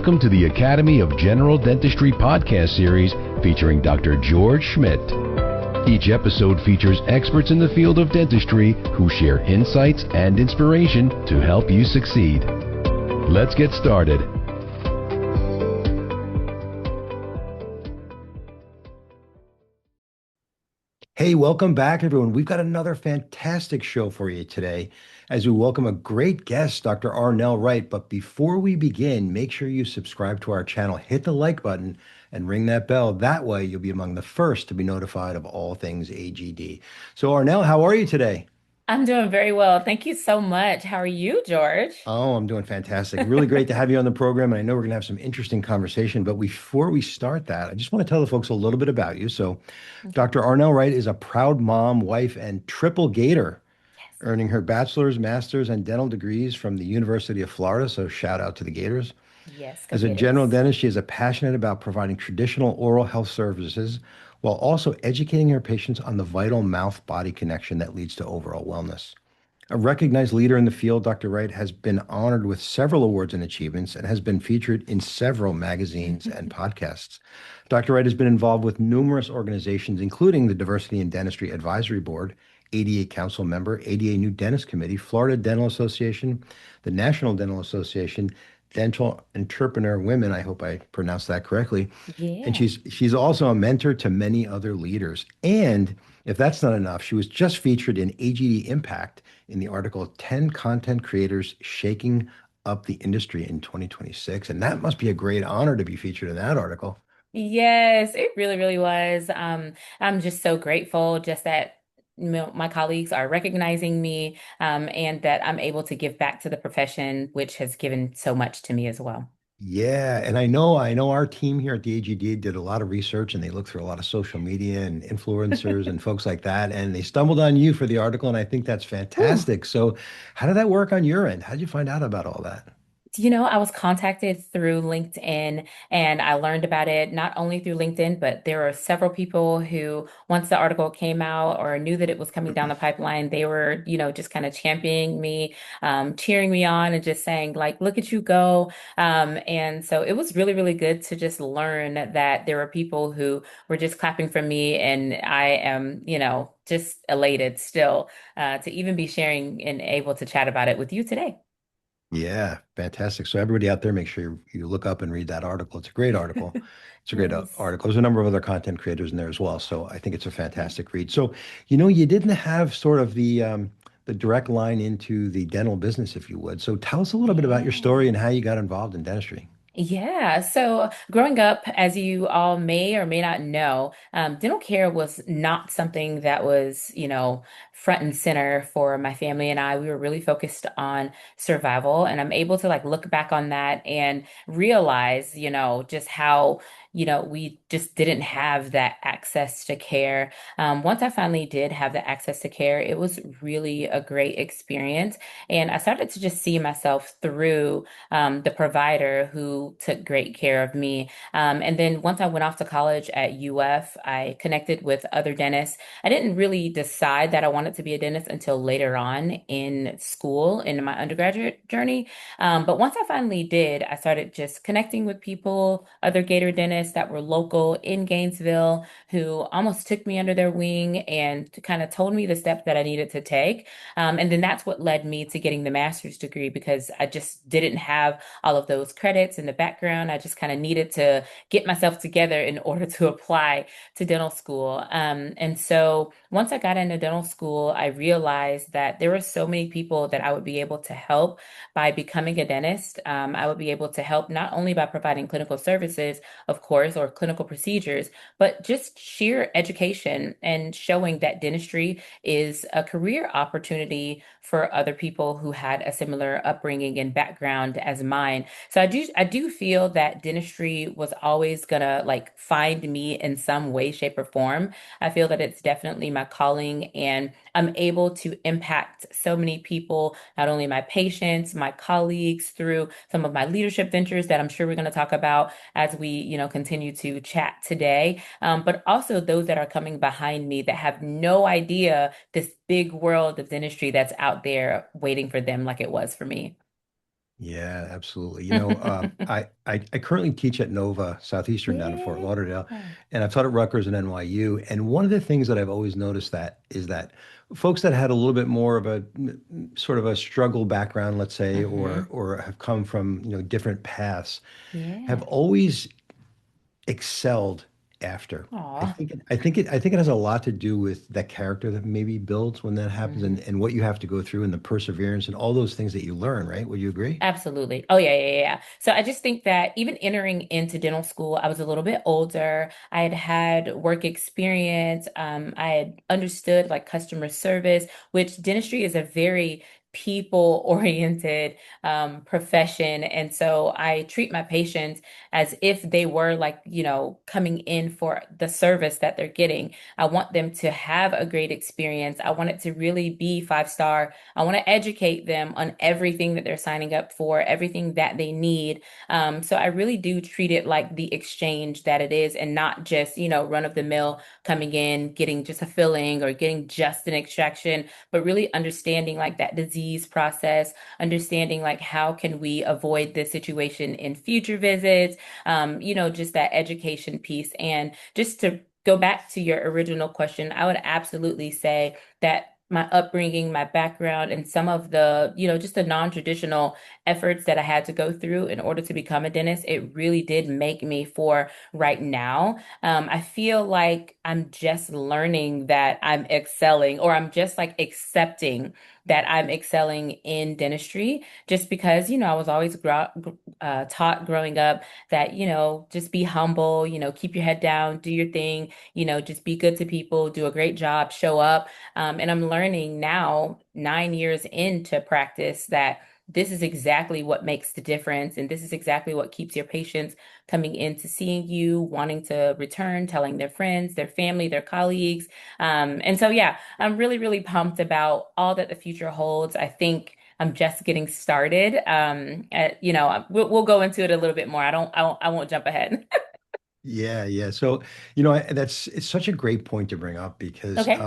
Welcome to the Academy of General Dentistry Podcast Series featuring Dr. George Schmidt. Each episode features experts in the field of dentistry who share insights and inspiration to help you succeed. Let's get started. Hey, welcome back, everyone. We've got another fantastic show for you today as we welcome a great guest, Dr. ArNelle Wright. But before we begin, make sure you subscribe to our channel, hit the like button, and ring that bell. That way, you'll be among the first to be notified of all things AGD. So, ArNelle, how are you today? I'm doing very well. Thank you so much. How are you, George? Oh, I'm doing fantastic. Really great to have you on the program. And I know we're going to have some interesting conversation. But before we start that, I just want to tell the folks a little bit about you. So, Dr. ArNelle Wright is a proud mom, wife, and triple gator, Yes. earning her bachelor's, master's, and dental degrees from the University of Florida. So, shout out to the Gators. Yes, go As a general Gators. dentist, she is passionate about providing traditional oral health services while also educating her patients on the vital mouth-body connection that leads to overall wellness. A recognized leader in the field, Dr. Wright has been honored with several awards and achievements and has been featured in several magazines and podcasts. Dr. Wright has been involved with numerous organizations, including the Diversity in Dentistry Advisory Board, ADA Council member, ADA New Dentist Committee, Florida Dental Association, the National Dental Association, Dental Entrepreneur Women. I hope I pronounced that correctly. And Yeah. she's also a mentor to many other leaders. And if that's not enough, she was just featured in AGD Impact in the article 10 Content Creators Shaking Up the Industry in 2026. And that must be a great honor to be featured in that article. Yes, it really, really was. I'm just so grateful just that my colleagues are recognizing me, and that I'm able to give back to the profession, which has given so much to me as well. Yeah, and I know our team here at the AGD did a lot of research and they looked through a lot of social media and influencers and folks like that, and they stumbled on you for the article, and I think that's Whew. fantastic. So, how did that work on your end? How did you find out about all that? I was contacted through LinkedIn and I learned about it not only through LinkedIn, but there are several people who, once the article came out or knew that it was coming down the pipeline, they were, just kind of championing me, cheering me on and just saying, like, look at you go. And so it was really, really good to just learn that there were people who were just clapping for me. And I am, just elated still, to even be sharing and able to chat about it with you today. Yeah, fantastic. So everybody out there, make sure you look up and read that article. It's a great article. It's a great Yes. article. There's a number of other content creators in there as well. So I think it's a fantastic read. So, you didn't have sort of the direct line into the dental business, if you would. So tell us a little bit about your story Yeah. and how you got involved in dentistry. Yeah. So growing up, as you all may or may not know, dental care was not something that was, front and center for my family and I. We were really focused on survival. And I'm able to like look back on that and realize, just how, we just didn't have that access to care. Once I finally did have the access to care, it was really a great experience. And I started to just see myself through the provider who took great care of me. And then once I went off to college at UF, I connected with other dentists. I didn't really decide that I wanted to be a dentist until later on in school, in my undergraduate journey. But once I finally did, I started just connecting with people, other Gator dentists that were local in Gainesville, who almost took me under their wing and kind of told me the steps that I needed to take. And then that's what led me to getting the master's degree because I just didn't have all of those credits in the background. I just kind of needed to get myself together in order to apply to dental school. And so once I got into dental school, I realized that there were so many people that I would be able to help by becoming a dentist. I would be able to help not only by providing clinical services, of course, or clinical procedures, but just sheer education and showing that dentistry is a career opportunity for other people who had a similar upbringing and background as mine. So I do feel that dentistry was always gonna like find me in some way, shape, or form. I feel that it's definitely my calling and I'm able to impact so many people, not only my patients, my colleagues through some of my leadership ventures that I'm sure we're going to talk about as we, continue to chat today. But also those that are coming behind me that have no idea this big world of dentistry that's out there waiting for them like it was for me. Yeah, absolutely. I currently teach at Nova Southeastern down in Fort Yeah. Lauderdale, and I've taught at Rutgers and NYU. And one of the things that I've always noticed that is that folks that had a little bit more of a sort of a struggle background, let's say, or Hmm. or have come from, different paths, have Yeah. always excelled after. I Aw. think it, I think it I think it has a lot to do with that character that maybe builds when that happens, and, Hmm. and what you have to go through and the perseverance and all those things that you learn, right? Would you agree? Absolutely. Oh, yeah, yeah, yeah, yeah. So I just think that even entering into dental school, I was a little bit older. I had had work experience. I had understood like customer service, which dentistry is a very people-oriented profession. And so I treat my patients as if they were like, coming in for the service that they're getting. I want them to have a great experience. I want it to really be 5 star. I want to educate them on everything that they're signing up for, everything that they need. So I really do treat it like the exchange that it is and not just, run of the mill coming in, getting just a filling or getting just an extraction, but really understanding like that disease process, understanding like how can we avoid this situation in future visits, just that education piece. And just to go back to your original question, I would absolutely say that my upbringing, my background, and some of the, just the non-traditional efforts that I had to go through in order to become a dentist, it really did make me for right now. I feel like I'm just learning that I'm excelling, or I'm just like accepting that I'm excelling in dentistry, just because, I was always taught growing up that, just be humble, keep your head down, do your thing, just be good to people, do a great job, show up. And I'm learning now, 9 years into practice, that this is exactly what makes the difference. And this is exactly what keeps your patients coming in to seeing you, wanting to return, telling their friends, their family, their colleagues. And so, yeah, I'm really, really pumped about all that the future holds. I think I'm just getting started. We'll go into it a little bit more. I won't jump ahead. Yeah, yeah. So, it's such a great point to bring up because Okay.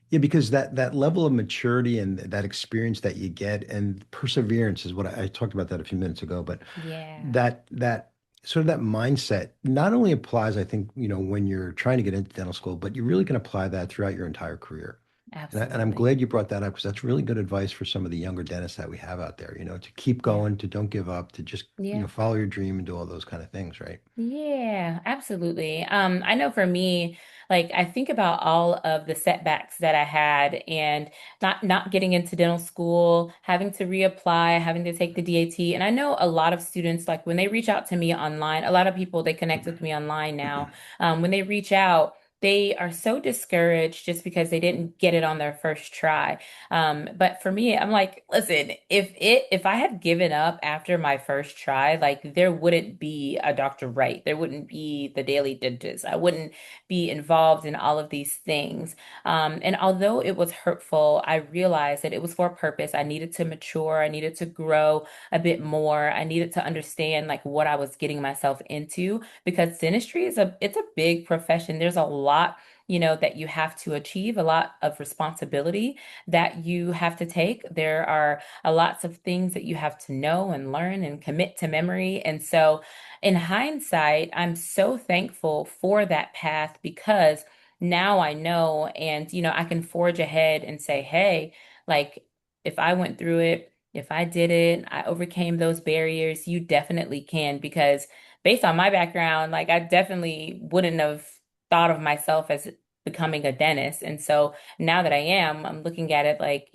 yeah, because that level of maturity and that experience that you get and perseverance is what I talked about that a few minutes ago, but Yeah, that sort of that mindset not only applies, I think, when you're trying to get into dental school, but you really can apply that throughout your entire career. And I'm absolutely. glad you brought that up because that's really good advice for some of the younger dentists that we have out there, to keep Yeah. going, to don't give up, to just, Yeah. follow your dream and do all those kind of things, right? Yeah, absolutely. I know for me, like I think about all of the setbacks that I had and not getting into dental school, having to reapply, having to take the DAT. And I know a lot of students, like when they reach out to me online, a lot of people they connect with me online now. When they reach out, they are so discouraged just because they didn't get it on their first try. But for me, I'm like, listen, if I had given up after my first try, like there wouldn't be a Dr. Wright, there wouldn't be the Daily Dentist, I wouldn't be involved in all of these things. And although it was hurtful, I realized that it was for a purpose. I needed to mature, I needed to grow a bit more, I needed to understand like what I was getting myself into because dentistry is it's a big profession. There's a lot. That you have to achieve, a lot of responsibility that you have to take. There are lots of things that you have to know and learn and commit to memory. And so, in hindsight, I'm so thankful for that path because now I know and, I can forge ahead and say, hey, like if I went through it, if I did it, I overcame those barriers, you definitely can. Because based on my background, like I definitely wouldn't have thought of myself as becoming a dentist. And so, now that I am, I'm looking at it like,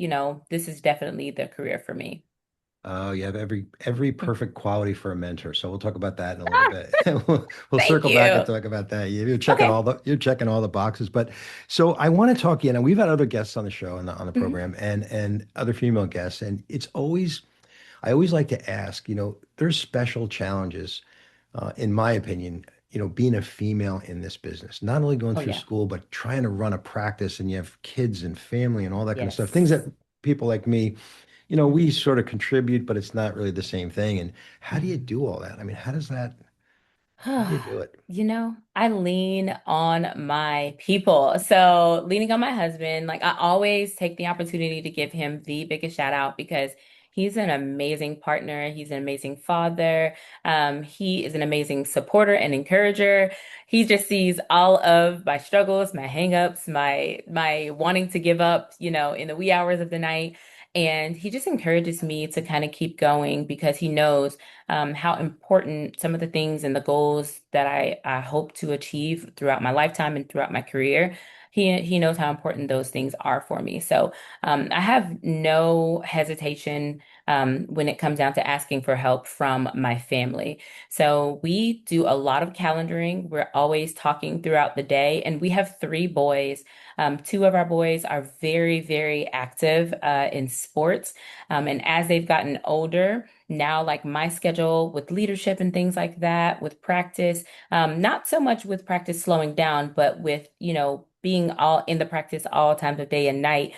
this is definitely the career for me. Oh, you have every perfect quality for a mentor. So we'll talk about that in a little bit. We'll Thank circle back and you. talk about that. Okay. You're checking all the boxes. But so I want to talk, and we've had other guests on the show and on the Mhm. program and other female guests, and I always like to ask, there's special challenges, in my opinion, being a female in this business, not only going Oh, through yeah. school, but trying to run a practice and you have kids and family and all that kind of stuff. Things Yes. that people like me, we Mhm. sort of contribute, but it's not really the same thing. And how do you Mhm. do all that? I mean, how do you do it? I lean on my people. So, leaning on my husband, like I always take the opportunity to give him the biggest shout out because He's an amazing partner. He's an amazing father. He is an amazing supporter and encourager. He just sees all of my struggles, my hangups, my wanting to give up, in the wee hours of the night. And he just encourages me to kind of keep going because he knows how important some of the things and the goals that I hope to achieve throughout my lifetime and throughout my career. He knows how important those things are for me. So I have no hesitation when it comes down to asking for help from my family. So we do a lot of calendaring. We're always talking throughout the day, and we have three boys. Two of our boys are very, very active in sports. And as they've gotten older, now like my schedule with leadership and things like that, with practice, not so much with practice slowing down, but with, being all in the practice all times of day and night.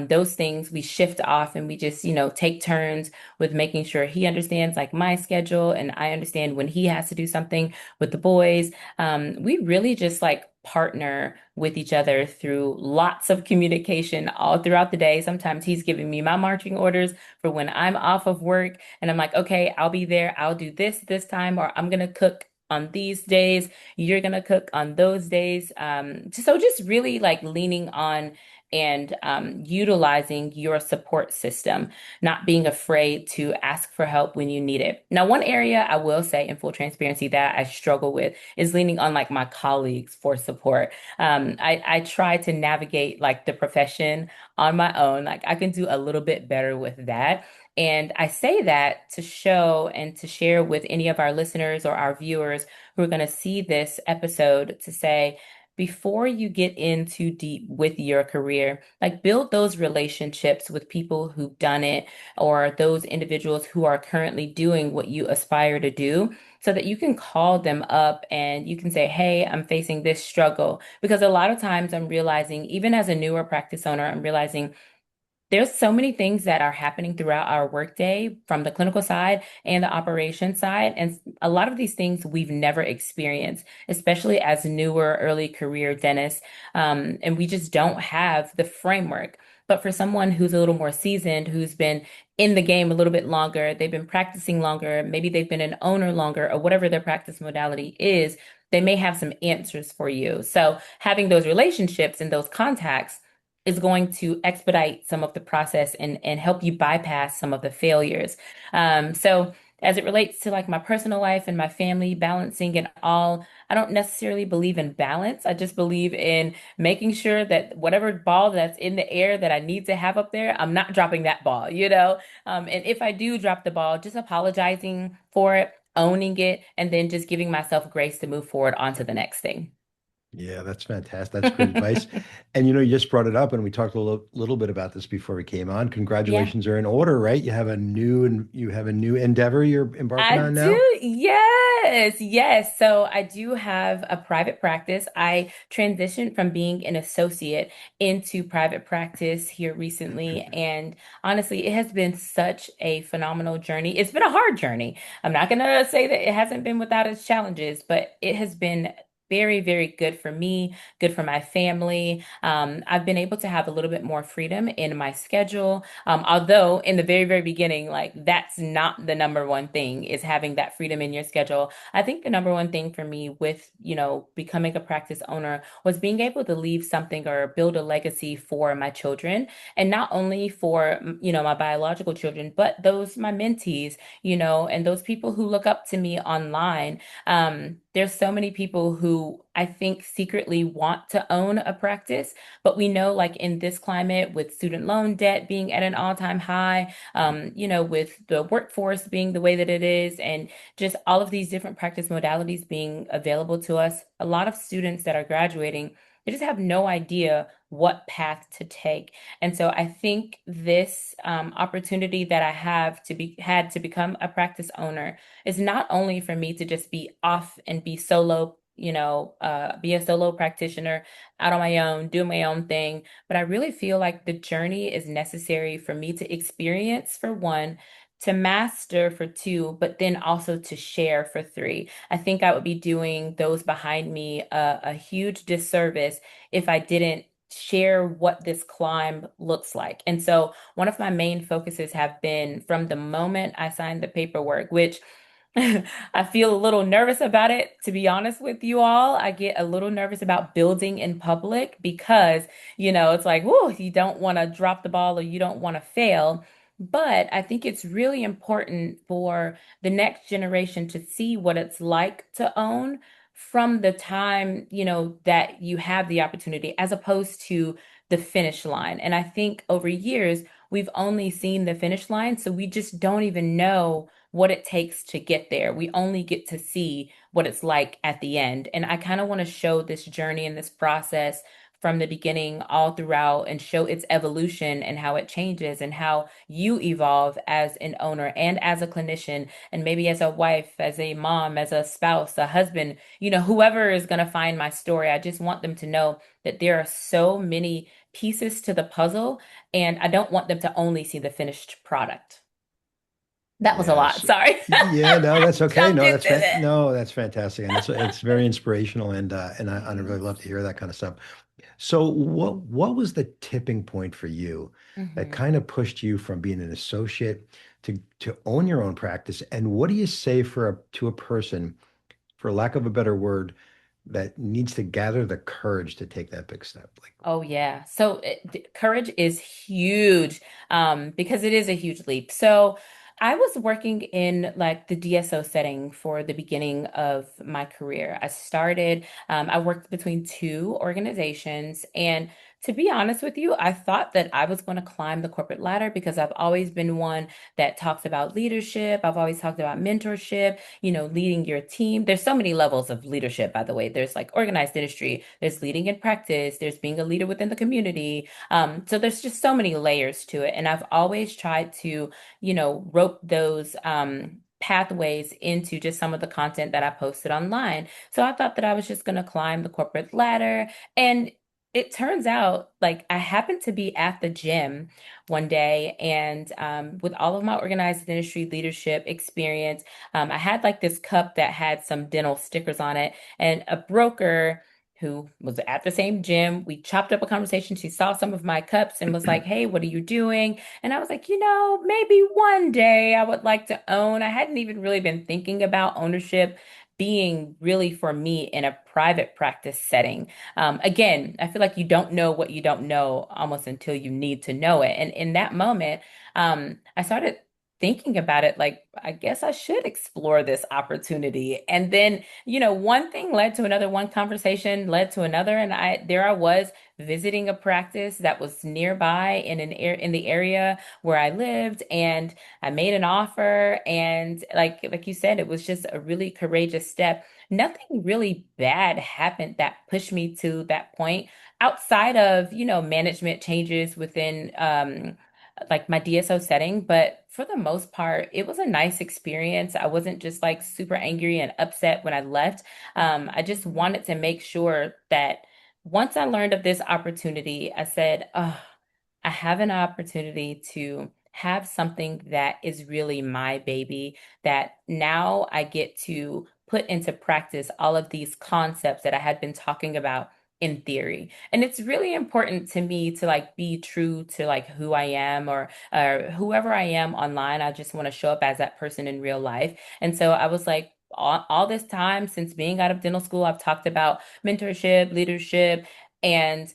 Those things we shift off and we just, take turns with making sure he understands like my schedule and I understand when he has to do something with the boys. We really just like partner with each other through lots of communication all throughout the day. Sometimes he's giving me my marching orders for when I'm off of work and I'm like, okay, I'll be there. I'll do this time, or I'm gonna cook on these days. You're gonna cook on those days. So just really like leaning on and utilizing your support system, not being afraid to ask for help when you need it. Now, one area I will say in full transparency that I struggle with is leaning on like my colleagues for support. I try to navigate like the profession on my own. Like I can do a little bit better with that. And I say that to show and to share with any of our listeners or our viewers who are going to see this episode to say, before you get in too deep with your career, like build those relationships with people who've done it or those individuals who are currently doing what you aspire to do so that you can call them up and you can say, hey, I'm facing this struggle. Because a lot of times I'm realizing, even as a newer practice owner, I'm realizing there's so many things that are happening throughout our workday from the clinical side and the operation side. And a lot of these things we've never experienced, especially as newer early career dentists. And we just don't have the framework. But for someone who's a little more seasoned, who's been in the game a little bit longer, they've been practicing longer, maybe they've been an owner longer, or whatever their practice modality is, they may have some answers for you. So having those relationships and those contacts is going to expedite some of the process and help you bypass some of the failures. So as it relates to like my personal life and my family balancing and all, I don't necessarily believe in balance. I just believe in making sure that whatever ball that's in the air that I need to have up there, I'm not dropping that ball. And if I do drop the ball, just apologizing for it, owning it, and then just giving myself grace to move forward onto the next thing. Yeah, that's fantastic. That's great advice. And you just brought it up, and we talked a little bit about this before we came on. Yeah. Congratulations are in order, right? You have a new endeavor you're embarking I on do. now. Yes. Yes. So I do have a private practice. I transitioned from being an associate into private practice here recently. And honestly, it has been such a phenomenal journey. It's been a hard journey. I'm not going to say that it hasn't been without its challenges, but it has been very, very good for me, good for my family. I've been able to have a little bit more freedom in my schedule. Although in the very, very beginning, like that's not the number one thing is having that freedom in your schedule. I think the number one thing for me with, becoming a practice owner was being able to leave something or build a legacy for my children. And not only for, my biological children, but my mentees, and those people who look up to me online. There's so many people who I think secretly want to own a practice, but we know like in this climate with student loan debt being at an all-time high, with the workforce being the way that it is, and just all of these different practice modalities being available to us, a lot of students that are graduating, they just have no idea what path to take. And so I think this opportunity that I have had to become a practice owner is not only for me to just be off and be solo, be a solo practitioner out on my own, doing my own thing, but I really feel like the journey is necessary for me to experience for one, to master for two, but then also to share for three. I think I would be doing those behind me a huge disservice if I didn't share what this climb looks like. And so one of my main focuses have been from the moment I signed the paperwork, which I feel a little nervous about it, to be honest with you all. I get a little nervous about building in public because, it's like, whoa, you don't want to drop the ball or you don't want to fail. But I think it's really important for the next generation to see what it's like to own from the time, that you have the opportunity as opposed to the finish line. And I think over years, we've only seen the finish line, so we just don't even know what it takes to get there. We only get to see what it's like at the end. And I kind of want to show this journey and this process from the beginning all throughout and show its evolution and how it changes and how you evolve as an owner and as a clinician and maybe as a wife, as a mom, as a spouse, a husband, whoever is going to find my story. I just want them to know that there are so many pieces to the puzzle and I don't want them to only see the finished product. That was a lot. Yes. Sorry. Yeah, no, that's okay. Jumped No, into it. no, that's fantastic. And it's very inspirational and I'd really love to hear that kind of stuff. So what was the tipping point for you that Mhm. kind of pushed you from being an associate to own your own practice? And what do you say to a person, for lack of a better word, that needs to gather the courage to take that big step? Like, Oh yeah. So courage is huge because it is a huge leap. So I was working in like the DSO setting for the beginning of my career. I worked between two organizations. And to be honest with you, I thought that I was going to climb the corporate ladder because I've always been one that talks about leadership. I've always talked about mentorship, leading your team. There's so many levels of leadership, by the way. There's like organized industry, there's leading in practice, there's being a leader within the community. So there's just so many layers to it. And I've always tried to, rope those pathways into just some of the content that I posted online. So I thought that I was just going to climb the corporate ladder. And it turns out, like, I happened to be at the gym one day, and with all of my organized industry leadership experience, I had like this cup that had some dental stickers on it, and a broker who was at the same gym, we chopped up a conversation. She saw some of my cups and was like, "Hey, what are you doing?" And I was like, maybe one day I would like to own. I hadn't even really been thinking about ownership being really for me in a private practice setting. Again, I feel like you don't know what you don't know almost until you need to know it. And in that moment, I started thinking about it like, I guess I should explore this opportunity. And then, one thing led to another, one conversation led to another, and there I was visiting a practice that was nearby in the area where I lived, and I made an offer, and like you said, it was just a really courageous step. Nothing really bad happened that pushed me to that point outside of, management changes within like my DSO setting, but for the most part, it was a nice experience. I wasn't just like super angry and upset when I left. I just wanted to make sure that once I learned of this opportunity, I said, oh, I have an opportunity to have something that is really my baby, that now I get to put into practice all of these concepts that I had been talking about in theory. And it's really important to me to like be true to like who I am or whoever I am online. I just want to show up as that person in real life. And so I was like, all this time since being out of dental school, I've talked about mentorship, leadership, and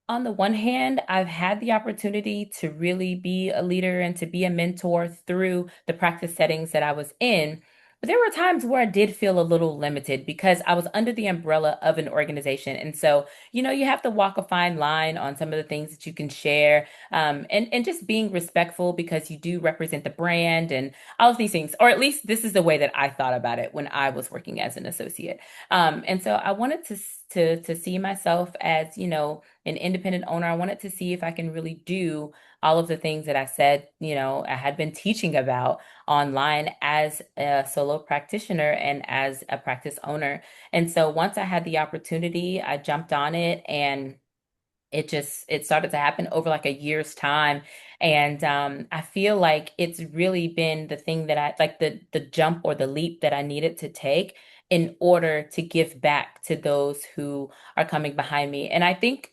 on the one hand, I've had the opportunity to really be a leader and to be a mentor through the practice settings that I was in. But there were times where I did feel a little limited because I was under the umbrella of an organization. And so, you have to walk a fine line on some of the things that you can share, and just being respectful because you do represent the brand and all of these things. Or at least this is the way that I thought about it when I was working as an associate. And so I wanted to see myself as, an independent owner. I wanted to see if I can really do all of the things that I said, I had been teaching about online as a solo practitioner and as a practice owner. And so once I had the opportunity, I jumped on it, and it started to happen over like a year's time. And I feel like it's really been the thing that I like, the jump or the leap that I needed to take in order to give back to those who are coming behind me. And I think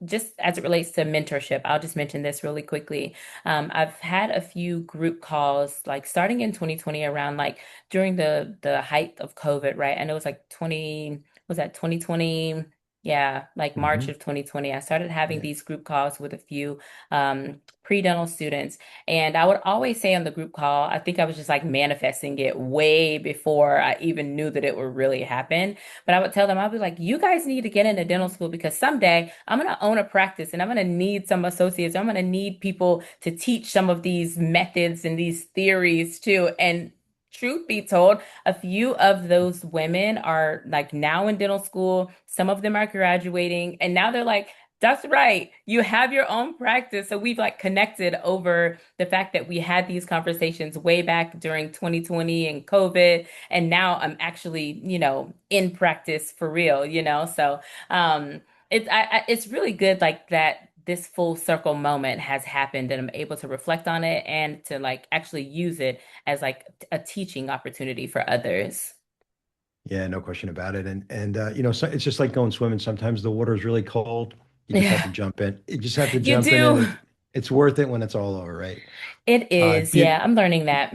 just as it relates to mentorship, I'll just mention this really quickly. I've had a few group calls like starting in 2020 around like during the height of COVID, right? I know it's like 20, was that 2020? Yeah, like March Hmm. of 2020, I started having Yeah. these group calls with a few pre-dental students. And I would always say on the group call, I think I was just like manifesting it way before I even knew that it would really happen. But I would tell them, I'll be like, you guys need to get into dental school because someday I'm going to own a practice and I'm going to need some associates. I'm going to need people to teach some of these methods and these theories too. And truth be told, a few of those women are like now in dental school. Some of them are graduating, and now they're like, that's right. You have your own practice. So we've like connected over the fact that we had these conversations way back during 2020 and COVID. And now I'm actually, in practice for real, So it's really good like that this full circle moment has happened and I'm able to reflect on it and to like actually use it as like a teaching opportunity for others. Yeah, no question about it. And so it's just like going swimming. Sometimes the water is really cold. You just have to Yeah, jump in. You just have to you jump in, and do. it's worth it when it's all over, right? It Uh, is. being Yeah, I'm learning that.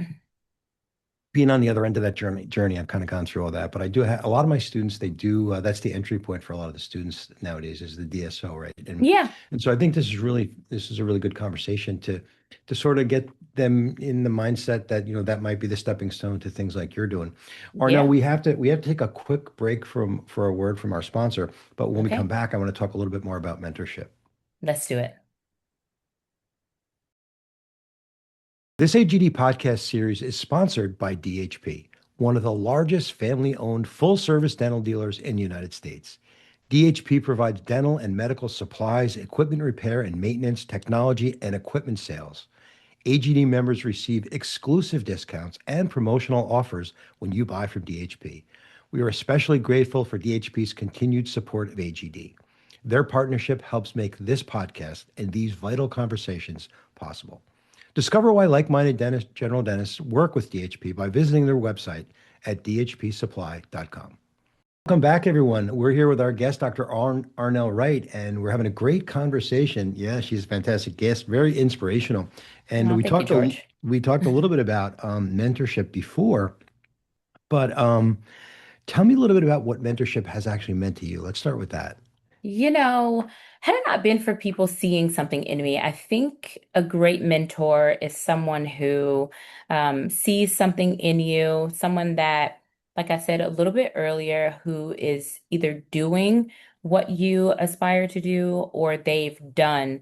being on the other end of that journey, I've kind of gone through all that. But I do have a lot of my students. They do. That's the entry point for a lot of the students nowadays is the DSO, right? And Yeah. and so I think this is a really good conversation to sort of get them in the mindset that that might be the stepping stone to things like you're doing. Or no, Yeah. we have to take a quick break for a word from our sponsor. But when we come Okay. back, I want to talk a little bit more about mentorship. Let's do it. This AGD podcast series is sponsored by DHP, one of the largest family owned full service dental dealers in the United States. DHP provides dental and medical supplies, equipment repair and maintenance, technology, and equipment sales. AGD members receive exclusive discounts and promotional offers when you buy from DHP. We are especially grateful for DHP's continued support of AGD. Their partnership helps make this podcast and these vital conversations possible. Discover why like-minded general dentists work with DHP by visiting their website at dhpsupply.com. Welcome back, everyone. We're here with our guest, Dr. ArNelle Wright, and we're having a great conversation. Yeah, she's a fantastic guest, very inspirational. And Oh, thank you, George. we talked a little bit about mentorship before, but tell me a little bit about what mentorship has actually meant to you. Let's start with that. Had it not been for people seeing something in me, I think a great mentor is someone who sees something in you, someone that, like I said a little bit earlier, who is either doing what you aspire to do or they've done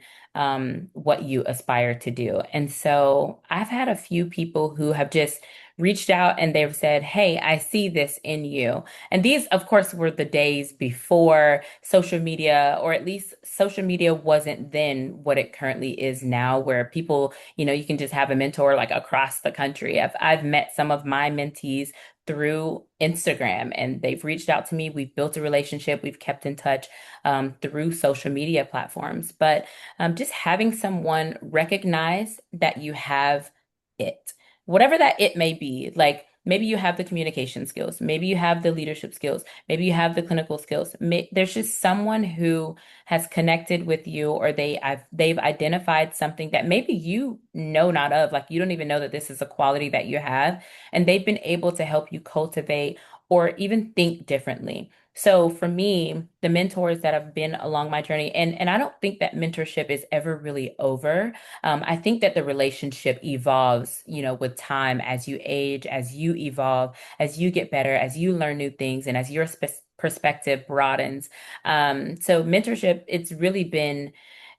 what you aspire to do. And so I've had a few people who have just reached out and they've said, "Hey, I see this in you." And these, of course, were the days before social media, or at least social media wasn't then what it currently is now, where people, you can just have a mentor like across the country. I've met some of my mentees through Instagram and they've reached out to me. We've built a relationship. We've kept in touch through social media platforms. But just having someone recognize that you have it, whatever that it may be, like maybe you have the communication skills, maybe you have the leadership skills, maybe you have the clinical skills. There's just someone who has connected with you, or they've identified something that maybe you know not of, like you don't even know that this is a quality that you have, and they've been able to help you cultivate or even think differently. So for me, the mentors that have been along my journey, and I don't think that mentorship is ever really over. I think that the relationship evolves, with time as you age, as you evolve, as you get better, as you learn new things, and as your perspective broadens. So mentorship,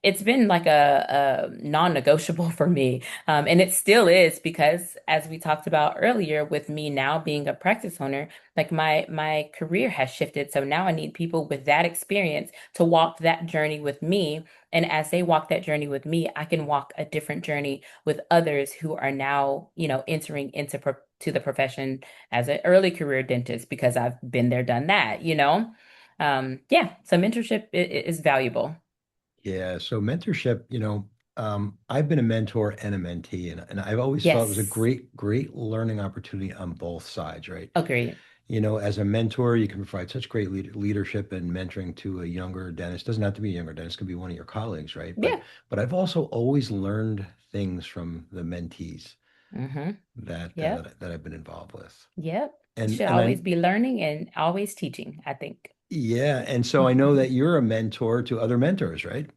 it's been like a non-negotiable for me. And it still is because as we talked about earlier, with me now being a practice owner, like my career has shifted. So now I need people with that experience to walk that journey with me. And as they walk that journey with me, I can walk a different journey with others who are now, entering into to the profession as an early career dentist because I've been there, done that. Yeah, so mentorship is valuable. Yeah, so mentorship, I've been a mentor and a mentee, and I've always felt it was a Yes, great learning opportunity on both sides, right? agreed. As a mentor, you can provide such great leadership and mentoring to a younger dentist. Doesn't have to be a younger dentist, it could be one of your colleagues, right? But Yeah. but I've also always learned things from the mentees Mm-hmm. Yep. that I've been involved with. Yep. And Should and I always be learning and always teaching, I think. Yeah, and so I know that you're a mentor to other mentors, right?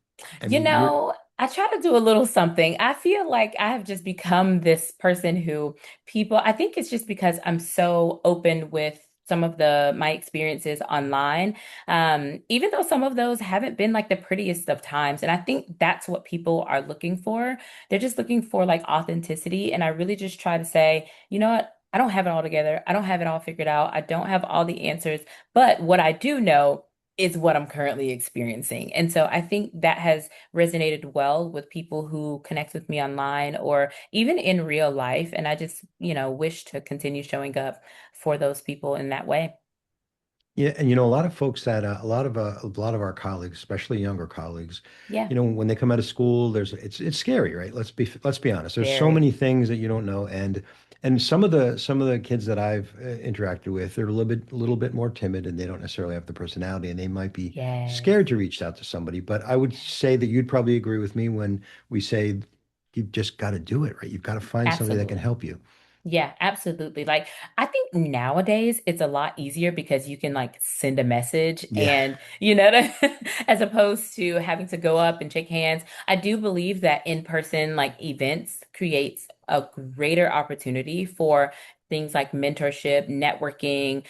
I You mean, you're know, I try to do a little something. I feel like I have just become this person who I think it's just because I'm so open with some of my experiences online. Even though some of those haven't been like the prettiest of times. And I think that's what people are looking for. They're just looking for like authenticity. And I really just try to say, you know what? I don't have it all together. I don't have it all figured out. I don't have all the answers. But what I do know is what I'm currently experiencing. And so I think that has resonated well with people who connect with me online or even in real life. And I just, wish to continue showing up for those people in that way. Yeah, and a lot of folks that a lot of our colleagues, especially younger colleagues, Yeah, when they come out of school, it's scary, right? Let's be honest. There's so very. many things that you don't know, and some of the kids that I've interacted with, they're a little bit more timid, and they don't necessarily have the personality, and they might be Yes, scared to reach out to somebody. But I would say that you'd probably agree with me when we say you've just got to do it, right? You've got to find somebody that can absolutely. help you. Yeah, absolutely. Like, I think nowadays it's a lot easier because you can like send a message Yeah. and, as opposed to having to go up and shake hands. I do believe that in-person like events creates a greater opportunity for things like mentorship, networking,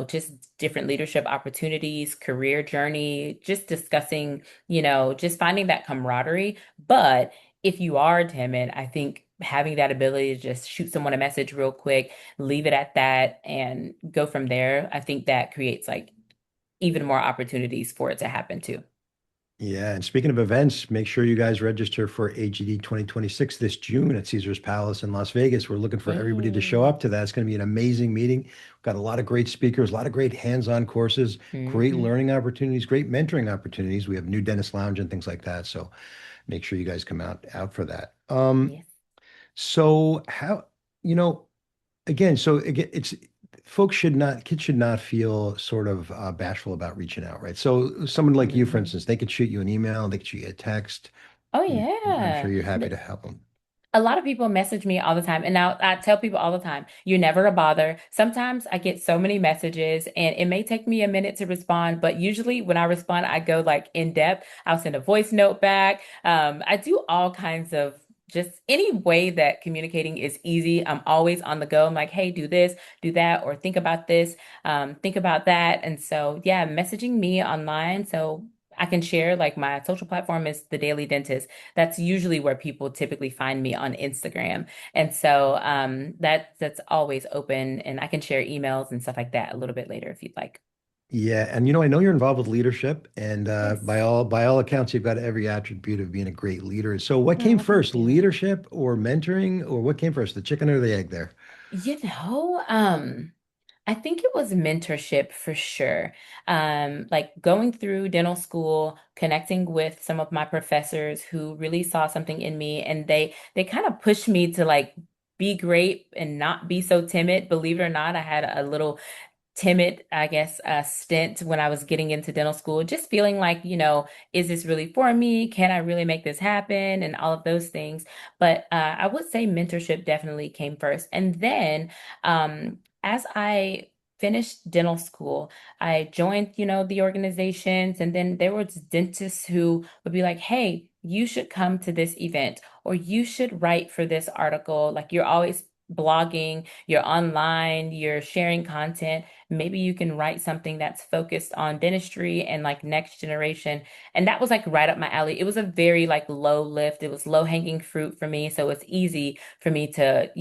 just different leadership opportunities, career journey, just discussing, just finding that camaraderie. But if you are timid, I think having that ability to just shoot someone a message real quick, leave it at that, and go from there, I think that creates like even more opportunities for it to happen too. Yeah, and speaking of events, make sure you guys register for AGD 2026 this June at Caesar's Palace in Las Vegas. We're looking for everybody to show Yay. up to that. It's going to be an amazing meeting. We've got a lot of great speakers, a lot of great hands-on courses, great Hmm. learning opportunities, great mentoring opportunities. We have new dentist lounge and things like that. So make sure you guys come out for that. Yes. So how, you know, so again, kids should not feel sort of bashful about reaching out, right? So someone like you, for Hmm. instance, they could shoot you an email, they could shoot you a text. Oh I'm sure yeah. you're happy to help them. A lot of people message me all the time, and now I tell people all the time, you're never a bother. Sometimes I get so many messages, and it may take me a minute to respond, but usually when I respond, I go like in depth. I'll send a voice note back. I do all kinds of just any way that communicating is easy. I'm always on the go. I'm like, hey, do this, do that, or think about this, think about that. And so, yeah, messaging me online so I can share like my social platform is The Daily Dentist. That's usually where people typically find me on Instagram. And so that's always open and I can share emails and stuff like that a little bit later if you'd like. Yeah, and I know you're involved with leadership, and Yes. by all accounts, you've got every attribute of being a great leader. So, what came Oh, thank first, you. leadership or mentoring, or what came first, the chicken or the egg there? You know, I think it was mentorship for sure. Like going through dental school, connecting with some of my professors who really saw something in me, and they kind of pushed me to like be great and not be so timid. Believe it or not, I had a little timid, I guess, stint when I was getting into dental school, just feeling like, is this really for me? Can I really make this happen? And all of those things. But I would say mentorship definitely came first. And then as I finished dental school, I joined, the organizations, and then there was dentists who would be like, hey, you should come to this event or you should write for this article. Like you're always blogging, you're online, you're sharing content. Maybe you can write something that's focused on dentistry and like next generation. And that was like right up my alley. It was a very like low lift. It was low hanging fruit for me. So it's easy for me to,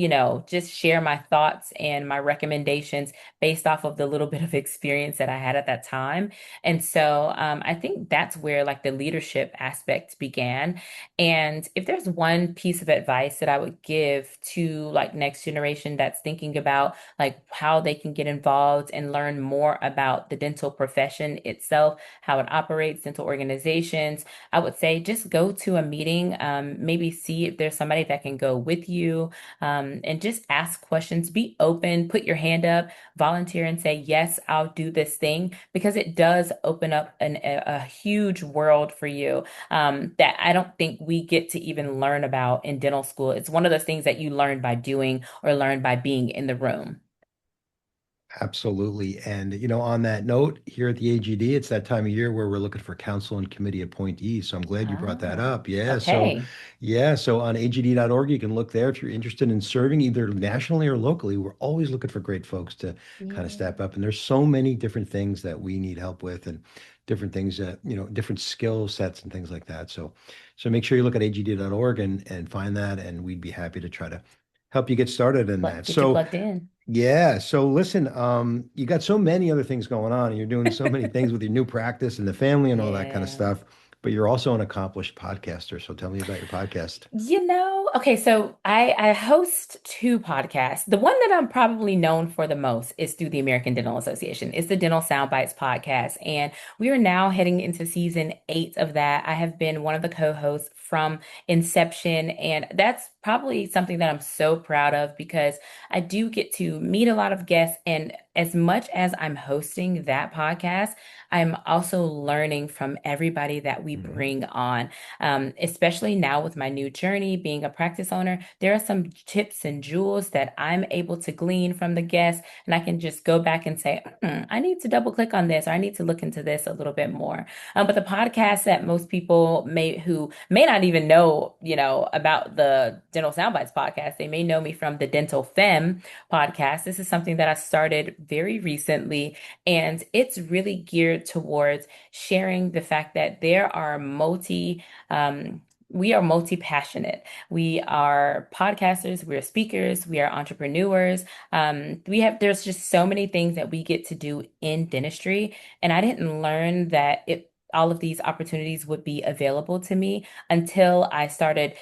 just share my thoughts and my recommendations based off of the little bit of experience that I had at that time. And so I think that's where like the leadership aspect began. And if there's one piece of advice that I would give to like next generation that's thinking about like how they can get involved and learn more about the dental profession itself, how it operates, dental organizations, I would say just go to a meeting, maybe see if there's somebody that can go with you, and just ask questions. Be open, put your hand up, volunteer and say, yes, I'll do this thing, because it does open up a huge world for you, that I don't think we get to even learn about in dental school. It's one of those things that you learn by doing or learn by being in the room. Absolutely. And, on that note, here at the AGD, it's that time of year where we're looking for council and committee appointees. So I'm glad you brought that Ah, up. Yeah. So, okay. yeah. So on agd.org, you can look there if you're interested in serving either nationally or locally. We're always looking for great folks to kind of Yeah. step up. And there's so many different things that we need help with and different things that, different skill sets and things like that. So make sure you look at agd.org and find that. And we'd be happy to try to help you get started in that. Get you So, plugged in. yeah. So listen, you got so many other things going on, and you're doing so many things with your new practice and the family and all that kind of Yeah. stuff. But you're also an accomplished podcaster. So tell me about your podcast. Okay, so I host two podcasts. The one that I'm probably known for the most is through the American Dental Association. It's the Dental Soundbites podcast. And we are now heading into season 8 of that. I have been one of the co-hosts from inception. And that's probably something that I'm so proud of, because I do get to meet a lot of guests. And as much as I'm hosting that podcast, I'm also learning from everybody that we Mhm. bring on. Especially now with my new journey being a practice owner, there are some tips and jewels that I'm able to glean from the guests, and I can just go back and say, I need to double click on this, or I need to look into this a little bit more. But the podcast that most people who may not even know, about the Dental Soundbites podcast, they may know me from the Dental Femme podcast. This is something that I started very recently, and it's really geared towards sharing the fact that we are multi-passionate. We are podcasters, we are speakers, we are entrepreneurs. There's just so many things that we get to do in dentistry. And I didn't learn that all of these opportunities would be available to me until I started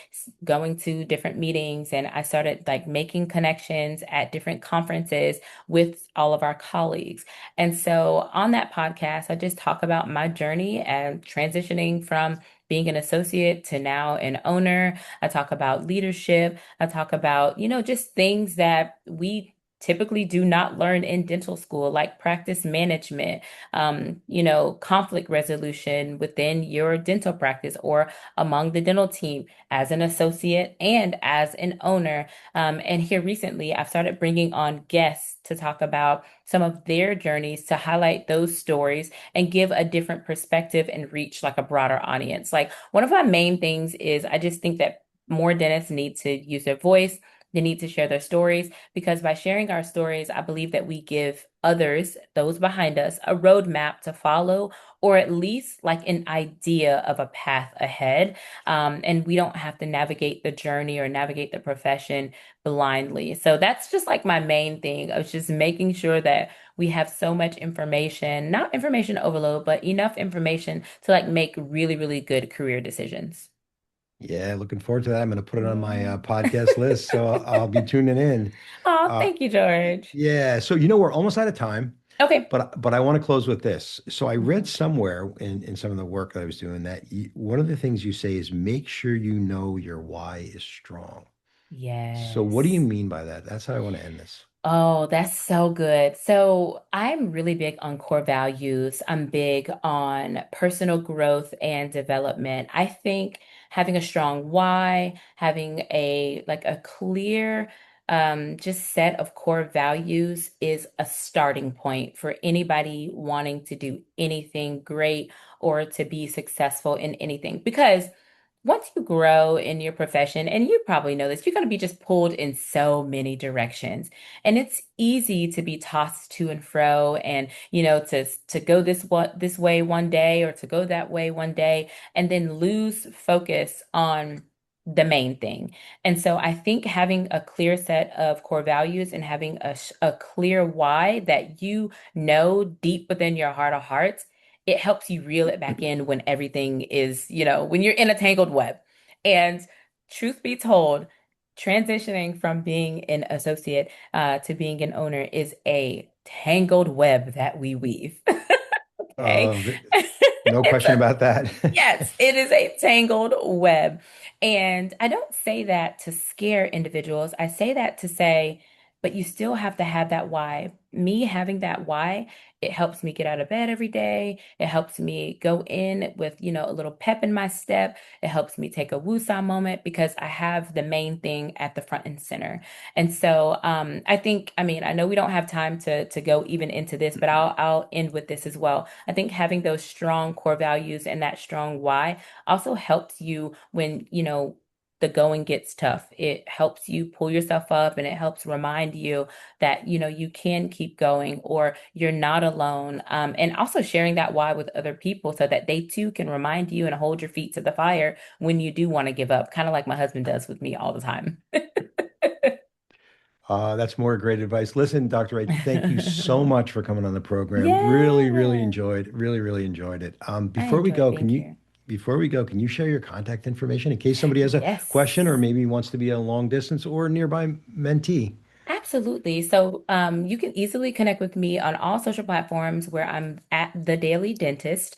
going to different meetings, and I started like making connections at different conferences with all of our colleagues. And so on that podcast, I just talk about my journey and transitioning from being an associate to now an owner. I talk about leadership. I talk about, just things that we typically do not learn in dental school, like practice management, conflict resolution within your dental practice or among the dental team as an associate and as an owner. And here recently, I've started bringing on guests to talk about some of their journeys, to highlight those stories and give a different perspective and reach like a broader audience. Like, one of my main things is I just think that more dentists need to use their voice. They need to share their stories, because by sharing our stories, I believe that we give others, those behind us, a roadmap to follow, or at least like an idea of a path ahead. And we don't have to navigate the journey or navigate the profession blindly. So that's just like my main thing of just making sure that we have so much information, not information overload, but enough information to like make really, really good career decisions. Yeah, looking forward to that. I'm going to put it on my Yeah. podcast list, so I'll be tuning in. Oh, Uh, thank you, George. yeah. So we're almost out of time, Okay. but I want to close with this. So I read Mhm. somewhere in some of the work that I was doing that one of the things you say is make sure you know your why is strong. So what do you Yes. mean by that? That's how I want to end this. Oh, that's so good. So I'm really big on core values. I'm big on personal growth and development. I think having a strong why, having a clear just set of core values is a starting point for anybody wanting to do anything great or to be successful in anything. Because once you grow in your profession, and you probably know this, you're going to be just pulled in so many directions. And it's easy to be tossed to and fro, and, to go this way one day or to go that way one day, and then lose focus on the main thing. And so I think having a clear set of core values and having a clear why that deep within your heart of hearts, it helps you reel it back in when everything is, when you're in a tangled web. And truth be told, transitioning from being an associate to being an owner is a tangled web that we weave. Okay. Uh, th- no It's question a about that. Yes, it is a tangled web. And I don't say that to scare individuals. I say that to say, but you still have to have that why. Me having that why, it helps me get out of bed every day. It helps me go in with, a little pep in my step. It helps me take a woosah moment because I have the main thing at the front and center. And so I think, I mean, I know we don't have time to go even into this, but I'll end with this as well. I think having those strong core values and that strong why also helps you when, the going gets tough. It helps you pull yourself up and it helps remind you that, you can keep going or you're not alone. And also sharing that why with other people so that they too can remind you and hold your feet to the fire when you do want to give up, kind of like my husband does with me all the time. That's more great advice. Listen, Dr. Wright, thank you so much for coming on the program. Yeah, Really enjoyed it. I enjoyed being here. Before we go, can you share your contact information in case somebody has a question or Yes. maybe wants to be a long distance or nearby mentee? Absolutely. So you can easily connect with me on all social platforms where I'm at The Daily Dentist.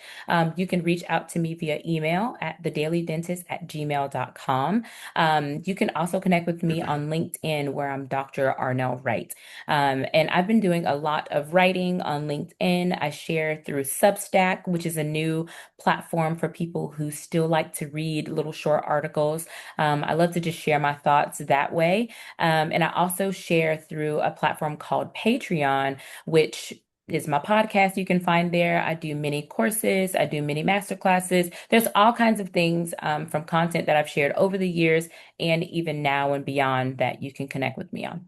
You can reach out to me via email at thedailydentist@gmail.com. You can also connect with me on LinkedIn where I'm Dr. ArNelle Wright. And I've been doing a lot of writing on LinkedIn. I share through Substack, which is a new platform for people who still like to read little short articles. I love to just share my thoughts that way. And I also share through a platform called Patreon, which is my podcast you can find there. I do many courses, I do many master classes. There's all kinds of things from content that I've shared over the years and even now and beyond that you can connect with me on.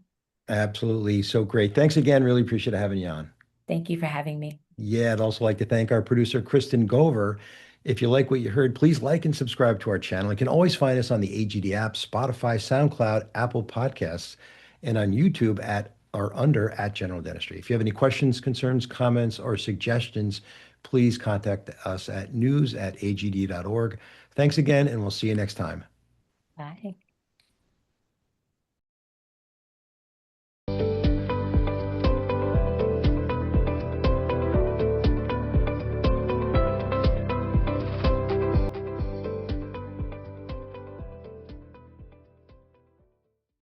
Absolutely. So great. Thanks again. Really appreciate having you on. Thank you for having me. Yeah, I'd also like to thank our producer, Kristen Gover. If you like what you heard, please like and subscribe to our channel. You can always find us on the AGD app, Spotify, SoundCloud, Apple Podcasts, and on YouTube at or under at General Dentistry. If you have any questions, concerns, comments, or suggestions, please contact us at news@agd.org. Thanks again, and we'll see you next time. Bye.